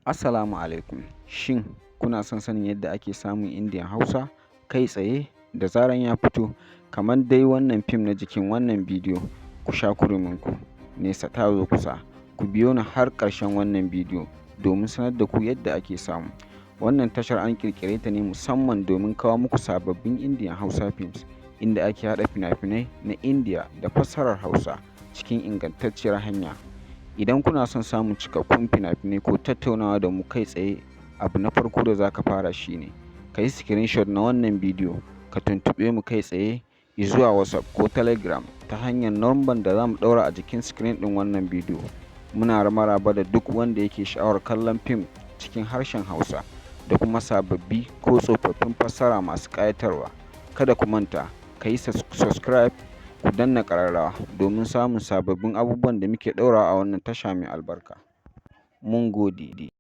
Assalamu alaikum. Shin kuna son sanin yadda ake samun Indian Hausa kai tsaye da zaran ya fito kamar dai wannan fim na jikin wannan bidiyo? Ku sha kurminku, nesa ta zo kusa. Ku biyo ni har ƙarshen wannan bidiyo domin sanar da ku yadda ake samu. Wannan tashar an ƙirƙire ta ne musamman domin kawo muku sababbin Indian Hausa films inda ake haɗa fina-finai na India da fassarar Hausa cikin ingantacciyar hanya. Idan kuna son samun cikakkun fina-finai ko tattaunawa da mu kai tsaye, abu na farko da za ka fara shine ka yi screenshot na wannan bidiyo, ka tuntuɓe mu kai tsaye zuwa WhatsApp ko Telegram ta hanyar number da za mu ɗaura a jikin screen ɗin wannan bidiyo. Muna maraba da duk wanda yake sha'awar kallon fim cikin harshen Hausa da kuma sababbi ko tsofaffin fassara masu ƙayatarwa. Kada ku manta, ka yi subscribe, ku danna ƙararrawa domin samun sababbin abubuwan da muke ɗaurawa a wannan tasha mai albarka. Mun gode.